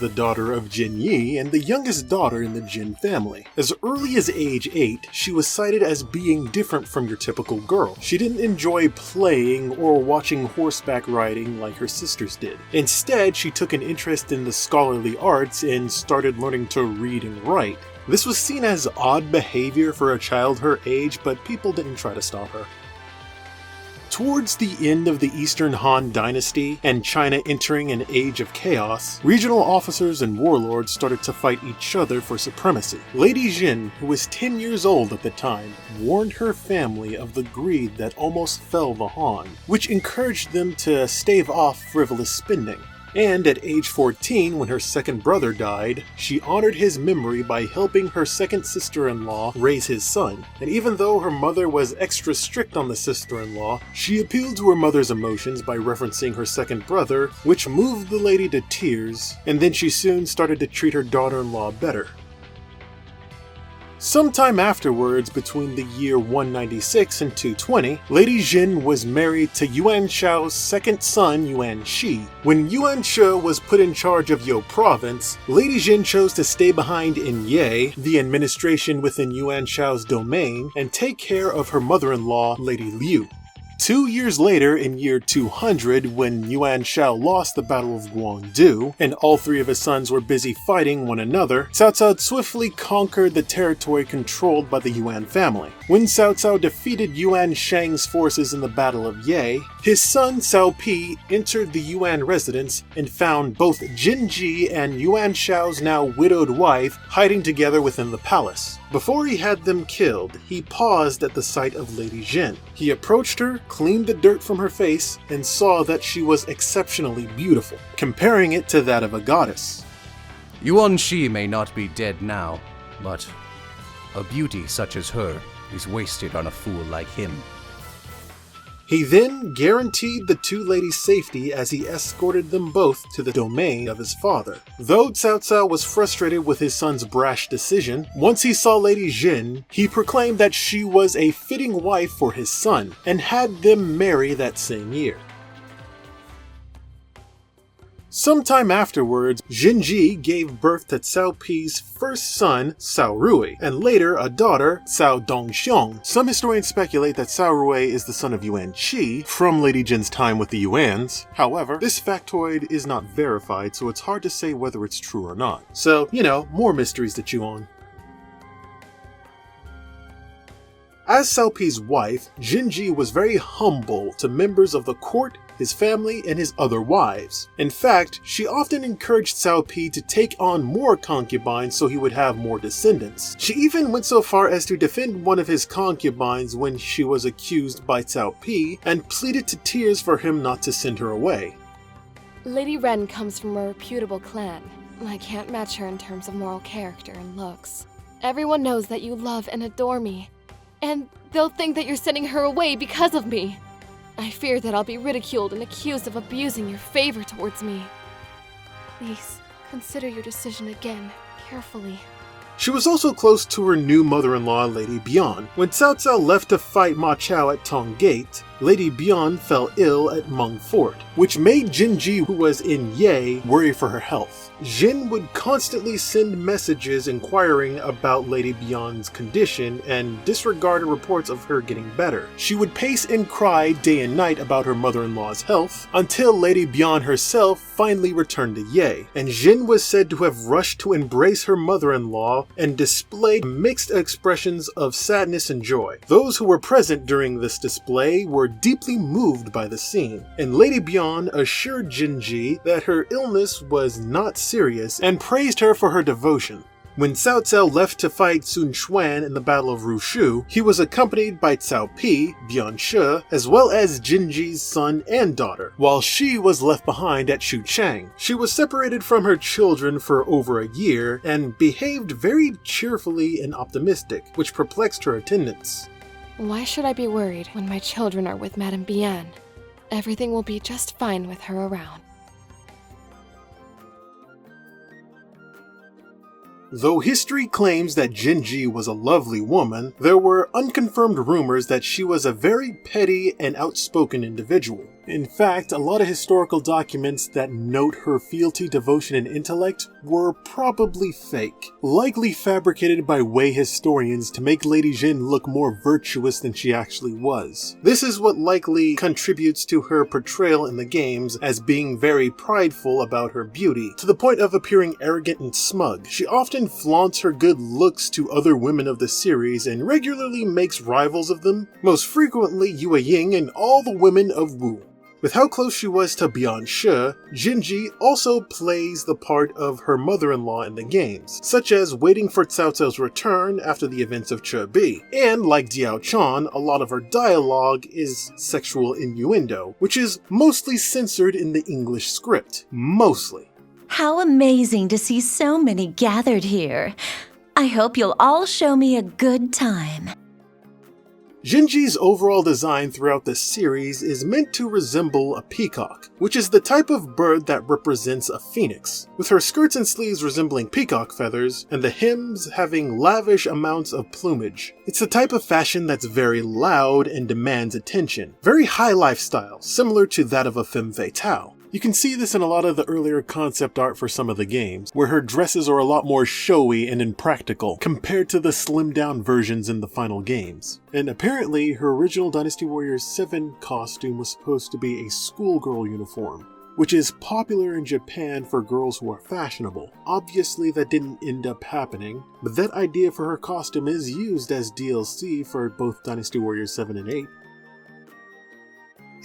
the daughter of Zhenji and the youngest daughter in the Jin family. As early as age 8, she was cited as being different from your typical girl. She didn't enjoy playing or watching horseback riding like her sisters did. Instead, she took an interest in the scholarly arts and started learning to read and write. This was seen as odd behavior for a child her age, but people didn't try to stop her. Towards the end of the Eastern Han Dynasty and China entering an age of chaos, regional officers and warlords started to fight each other for supremacy. Lady Jin, who was 10 years old at the time, warned her family of the greed that almost fell the Han, which encouraged them to stave off frivolous spending. And at age 14, when her second brother died, she honored his memory by helping her second sister-in-law raise his son. And even though her mother was extra strict on the sister-in-law, she appealed to her mother's emotions by referencing her second brother, which moved the lady to tears, and then she soon started to treat her daughter-in-law better. Sometime afterwards, between the year 196 and 220, Lady Jin was married to Yuan Shao's second son, Yuan Shi. When Yuan Shi was put in charge of You province, Lady Jin chose to stay behind in Ye, the administration within Yuan Shao's domain, and take care of her mother-in-law, Lady Liu. 2 years later, in year 200, when Yuan Shao lost the Battle of Guangdu, and all three of his sons were busy fighting one another, Cao Cao swiftly conquered the territory controlled by the Yuan family. When Cao Cao defeated Yuan Shang's forces in the Battle of Ye, his son Cao Pi entered the Yuan residence and found both Zhenji and Yuan Shao's now widowed wife hiding together within the palace. Before he had them killed, he paused at the sight of Lady Jin. He approached her, cleaned the dirt from her face, and saw that she was exceptionally beautiful, comparing it to that of a goddess. Yuan Shi may not be dead now, but a beauty such as her is wasted on a fool like him. He then guaranteed the two ladies' safety as he escorted them both to the domain of his father. Though Cao Cao was frustrated with his son's brash decision, once he saw Lady Jin, he proclaimed that she was a fitting wife for his son, and had them marry that same year. Sometime afterwards, Zhenji gave birth to Cao Pi's first son, Cao Rui, and later a daughter, Cao Dongxiong. Some historians speculate that Cao Rui is the son of Yuan Qi from Lady Jin's time with the Yuans. However, this factoid is not verified, so it's hard to say whether it's true or not. So, more mysteries to chew on. As Cao Pi's wife, Zhenji was very humble to members of the court, his family, and his other wives. In fact, she often encouraged Cao Pi to take on more concubines so he would have more descendants. She even went so far as to defend one of his concubines when she was accused by Cao Pi, and pleaded to tears for him not to send her away. Lady Ren comes from a reputable clan. I can't match her in terms of moral character and looks. Everyone knows that you love and adore me, and they'll think that you're sending her away because of me. I fear that I'll be ridiculed and accused of abusing your favor towards me. Please, consider your decision again, carefully. She was also close to her new mother-in-law, Lady Bian. When Cao Cao left to fight Ma Chao at Tong Gate, Lady Bian fell ill at Meng Fort, which made Zhenji, who was in Ye, worry for her health. Jin would constantly send messages inquiring about Lady Bian's condition and disregarded reports of her getting better. She would pace and cry day and night about her mother-in-law's health, until Lady Bian herself finally returned to Ye, and Jin was said to have rushed to embrace her mother-in-law and displayed mixed expressions of sadness and joy. Those who were present during this display were deeply moved by the scene, and Lady Bian assured Zhenji that her illness was not serious and praised her for her devotion. When Cao Cao left to fight Sun Xuan in the Battle of Rushu, he was accompanied by Cao Pi, Bian Shi, as well as Zhenji's son and daughter, while she was left behind at Xuchang. She was separated from her children for over a year and behaved very cheerfully and optimistic, which perplexed her attendants. Why should I be worried when my children are with Madame Bian? Everything will be just fine with her around. Though history claims that Zhenji was a lovely woman, there were unconfirmed rumors that she was a very petty and outspoken individual. In fact, a lot of historical documents that note her fealty, devotion, and intellect were probably fake, likely fabricated by Wei historians to make Lady Jin look more virtuous than she actually was. This is what likely contributes to her portrayal in the games as being very prideful about her beauty, to the point of appearing arrogant and smug. She often flaunts her good looks to other women of the series and regularly makes rivals of them, most frequently Yue Ying and all the women of Wu. With how close she was to Bianshi, Zhenji also plays the part of her mother-in-law in the games, such as waiting for Cao Cao's return after the events of Cao Pi. And like Diao Chan, a lot of her dialogue is sexual innuendo, which is mostly censored in the English script. Mostly. How amazing to see so many gathered here. I hope you'll all show me a good time. Zhenji's overall design throughout the series is meant to resemble a peacock, which is the type of bird that represents a phoenix, with her skirts and sleeves resembling peacock feathers, and the hems having lavish amounts of plumage. It's the type of fashion that's very loud and demands attention. Very high lifestyle, similar to that of a femme fatale. You can see this in a lot of the earlier concept art for some of the games, where her dresses are a lot more showy and impractical compared to the slimmed down versions in the final games. And apparently, her original Dynasty Warriors 7 costume was supposed to be a schoolgirl uniform, which is popular in Japan for girls who are fashionable. Obviously that didn't end up happening, but that idea for her costume is used as DLC for both Dynasty Warriors 7 and 8.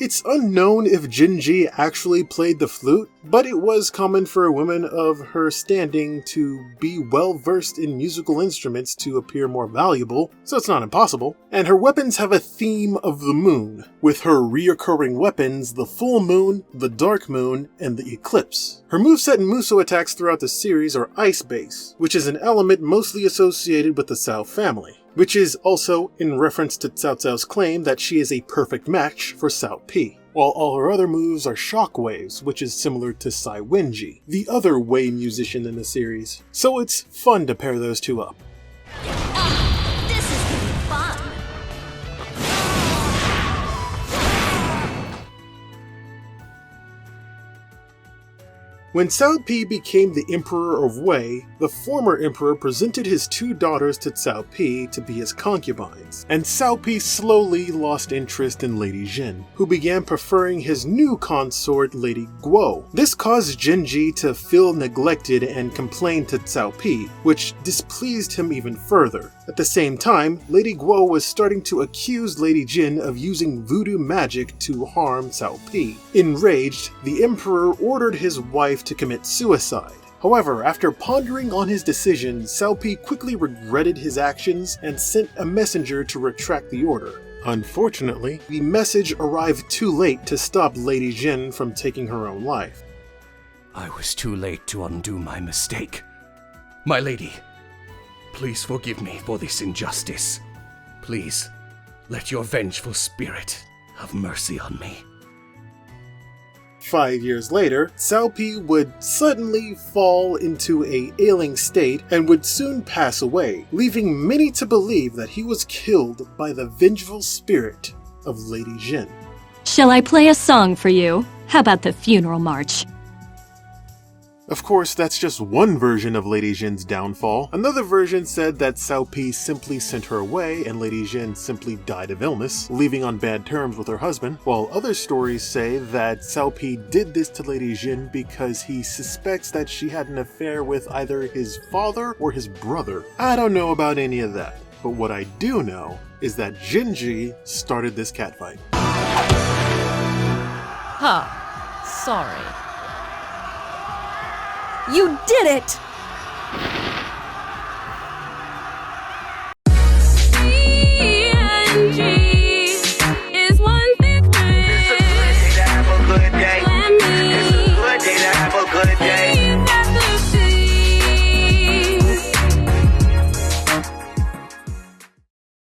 It's unknown if Zhenji actually played the flute, but it was common for a woman of her standing to be well versed in musical instruments to appear more valuable, so it's not impossible. And her weapons have a theme of the moon, with her reoccurring weapons the full moon, the dark moon, and the eclipse. Her moveset and Musou attacks throughout the series are ice-based, which is an element mostly associated with the Cao family, which is also in reference to Cao Cao's claim that she is a perfect match for Cao Pi, while all her other moves are shockwaves, which is similar to Sai Wenji, the other Wei musician in the series. So it's fun to pair those two up. This is gonna be fun. When Cao Pi became the Emperor of Wei, the former emperor presented his two daughters to Cao Pi to be his concubines, and Cao Pi slowly lost interest in Lady Jin, who began preferring his new consort, Lady Guo. This caused Zhenji to feel neglected and complain to Cao Pi, which displeased him even further. At the same time, Lady Guo was starting to accuse Lady Jin of using voodoo magic to harm Cao Pi. Enraged, the emperor ordered his wife to commit suicide. However, after pondering on his decision, Cao Pi quickly regretted his actions and sent a messenger to retract the order. Unfortunately, the message arrived too late to stop Lady Jin from taking her own life. I was too late to undo my mistake. My lady, please forgive me for this injustice. Please, let your vengeful spirit have mercy on me. 5 years later, Cao Pi would suddenly fall into a ailing state and would soon pass away, leaving many to believe that he was killed by the vengeful spirit of Lady Jin. Shall I play a song for you? How about the funeral march? Of course, that's just one version of Lady Jin's downfall. Another version said that Cao Pi simply sent her away and Lady Jin simply died of illness, leaving on bad terms with her husband, while other stories say that Cao Pi did this to Lady Jin because he suspects that she had an affair with either his father or his brother. I don't know about any of that, but what I do know is that Zhenji started this catfight. Huh. Sorry. You did it!